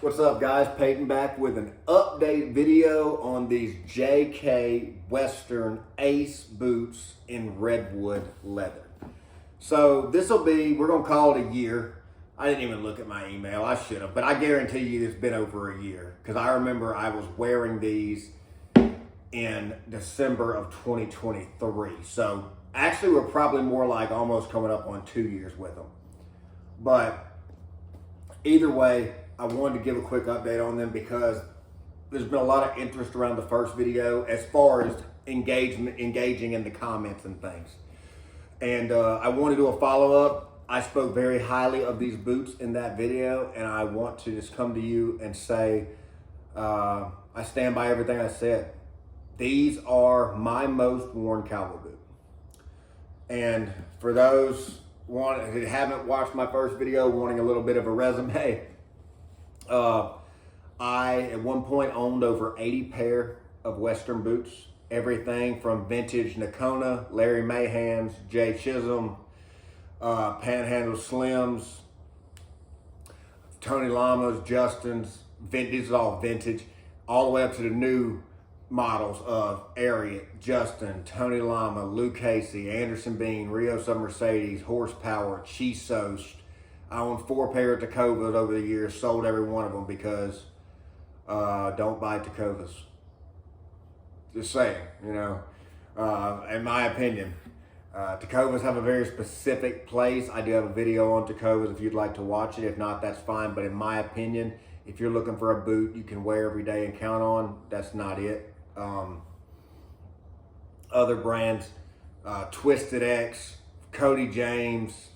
What's up, guys? Peyton back with an update video on these JK Western Ace boots in redwood leather. So this will be, we're going to call it a year. I didn't even look at my email. I should have, but I guarantee you it's been over a year because I remember I was wearing these in December of 2023. So actually we're probably more like almost coming up on 2 years with them. But either way, I wanted to give a quick update on them because there's been a lot of interest around the first video as far as engaging in the comments and things. And I want to do a follow-up. I spoke very highly of these boots in that video, and I want to just come to you and say I stand by everything I said. These are my most worn cowboy boot. And for those who haven't watched my first video, wanting a little bit of a resume, I at one point owned over 80 pair of Western boots. Everything from vintage Nakona, Larry Mahans, Jay Chisholm, Panhandle Slims, Tony Lamas, Justin's, these are all vintage, all the way up to the new models of Ariat, Justin, Tony Lama, Lou Casey, Anderson Bean, Rio Sub Mercedes, Horsepower, Chisos. I owned 4 pair of Tacovas over the years, sold every one of them because don't buy Tacovas. Just saying, you know, in my opinion. Tacovas have a very specific place. I do have a video on Tacovas if you'd like to watch it. If not, that's fine. But in my opinion, if you're looking for a boot you can wear every day and count on, that's not it. Other brands, Twisted X, Cody James,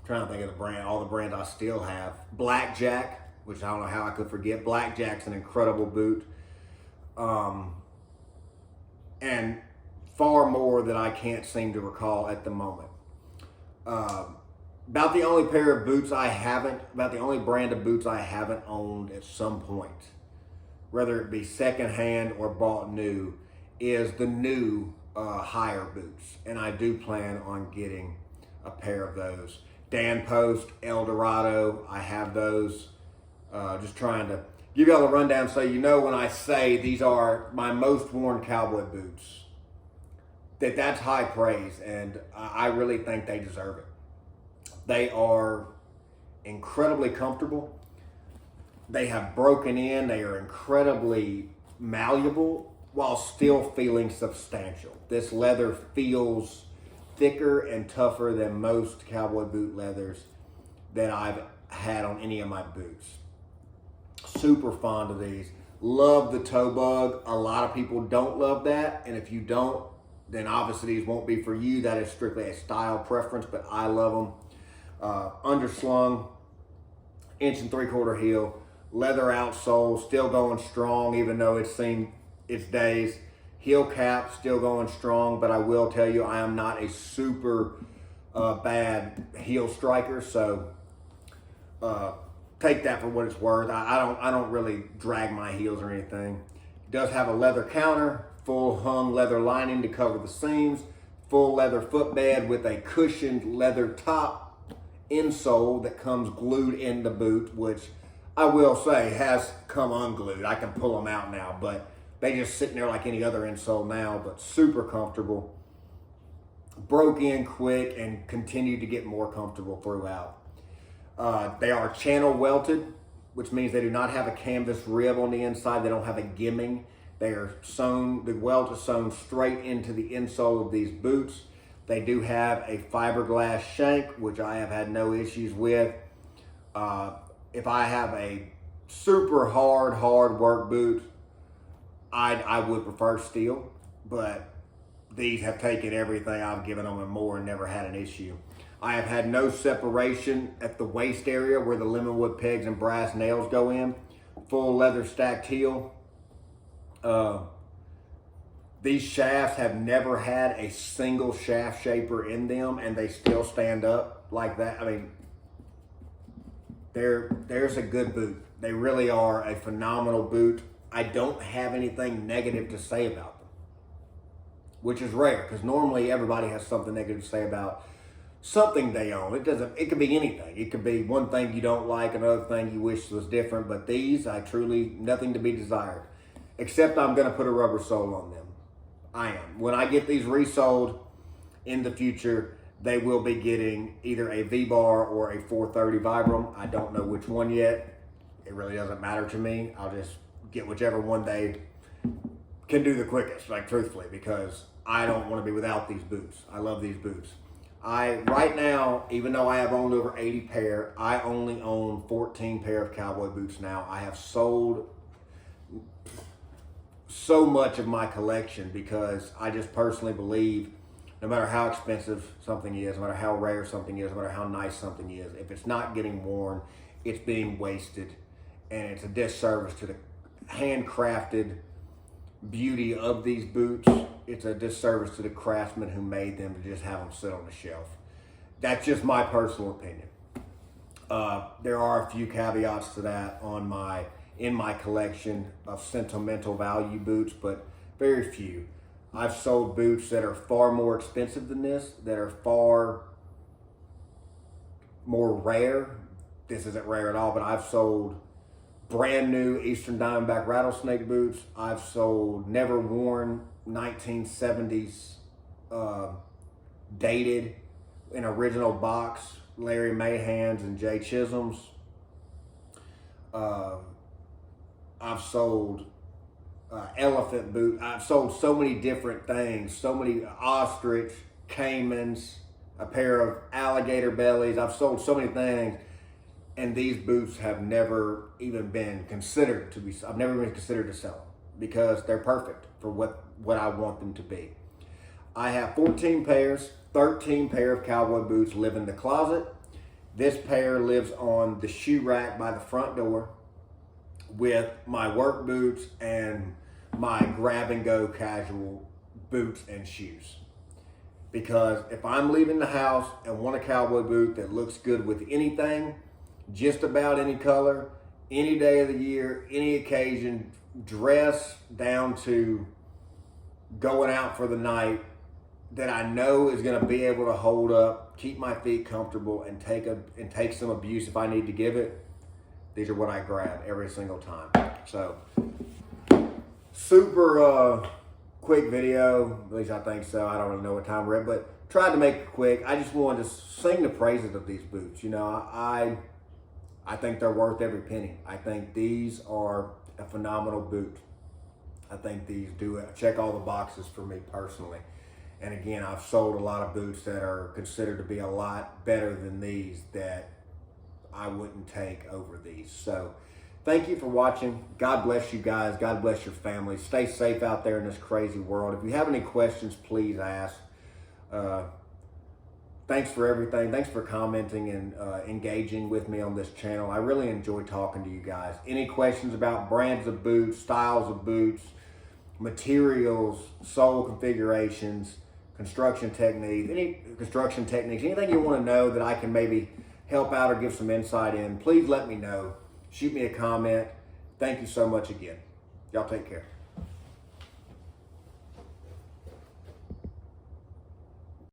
I'm trying to think of the brand, all the brands I still have. Blackjack, which I don't know how I could forget. Blackjack's an incredible boot. And far more that I can't seem to recall at the moment. About the only pair of boots I haven't, about the only brand of boots I haven't owned at some point, whether it be secondhand or bought new, is the new higher boots. And I do plan on getting a pair of those. Dan Post, El Dorado, I have those. Just trying to give y'all a rundown so you know when I say these are my most worn cowboy boots, that's high praise, and I really think they deserve it. They are incredibly comfortable. They have broken in. They are incredibly malleable while still feeling substantial. This leather feels thicker and tougher than most cowboy boot leathers that I've had on any of my boots. Super fond of these. Love the toe bug. A lot of people don't love that, and if you don't, then obviously these won't be for you. That is strictly a style preference, but I love them. Underslung, 1 3/4 heel, leather outsole, still going strong, even though it's seen its days. Heel cap, still going strong, but I will tell you, I am not a super bad heel striker, so take that for what it's worth. I don't really drag my heels or anything. It does have a leather counter, full hung leather lining to cover the seams, full leather footbed with a cushioned leather top insole that comes glued in the boot, which I will say has come unglued. I can pull them out now, but they just sitting there like any other insole now, but super comfortable. Broke in quick and continued to get more comfortable throughout. They are channel welted, which means they do not have a canvas rib on the inside. They don't have a gimming. They are sewn, the welt is sewn straight into the insole of these boots. They do have a fiberglass shank, which I have had no issues with. If I have a super hard work boot, I would prefer steel, but these have taken everything I've given them and more and never had an issue. I have had no separation at the waist area where the lemonwood pegs and brass nails go in. Full leather stacked heel. These shafts have never had a single shaft shaper in them, and they still stand up like that. I mean, there's a good boot. They really are a phenomenal boot. I don't have anything negative to say about them, which is rare because normally everybody has something negative to say about something they own. It could be anything. It could be one thing you don't like, another thing you wish was different, but these, nothing to be desired. Except I'm going to put a rubber sole on them. I am. When I get these resold in the future, they will be getting either a V-bar or a 430 Vibram. I don't know which one yet. It really doesn't matter to me. I'll just get whichever one they can do the quickest, like truthfully, because I don't want to be without these boots. I love these boots. Right now, even though I have owned over 80 pair, I only own 14 pair of cowboy boots now. I have sold so much of my collection because I just personally believe no matter how expensive something is, no matter how rare something is, no matter how nice something is, if it's not getting worn, it's being wasted, and it's a disservice to the handcrafted beauty of these boots. It's a disservice to the craftsmen who made them to just have them sit on the shelf. That's just my personal opinion. There are a few caveats to that in my collection of sentimental value boots, but very few. I've sold boots that are far more expensive than this, that are far more rare. This isn't rare at all, but I've sold brand new Eastern Diamondback rattlesnake boots. I've sold never worn 1970s dated in original box Larry Mahans and Jay Chisholms. I've sold elephant boot. I've sold so many different things, so many ostrich, caimans, a pair of alligator bellies. I've sold so many things, and these boots have never even been considered to be. I've never been considered to sell them because they're perfect for what I want them to be. I have 14 pairs, 13 pair of cowboy boots live in the closet. This pair lives on the shoe rack by the front door with my work boots and my grab and go casual boots and shoes. Because if I'm leaving the house and want a cowboy boot that looks good with anything, just about any color, any day of the year, any occasion, dress down to going out for the night, that I know is going to be able to hold up, keep my feet comfortable, and take some abuse if I need to give it, these are what I grab every single time. So, super quick video, at least I think so. I don't even know what time we're at, but tried to make it quick. I just wanted to sing the praises of these boots. You know, I think they're worth every penny. I think these are a phenomenal boot. I think these check all the boxes for me personally. And again, I've sold a lot of boots that are considered to be a lot better than these that I wouldn't take over these. So thank you for watching. God bless you guys. God bless your family. Stay safe out there in this crazy world. If you have any questions, please ask. Thanks for everything. Thanks for commenting and engaging with me on this channel. I really enjoy talking to you guys. Any questions about brands of boots, styles of boots, materials, sole configurations, construction techniques, anything you want to know that I can maybe help out or give some insight in, please let me know. Shoot me a comment. Thank you so much again. Y'all take care.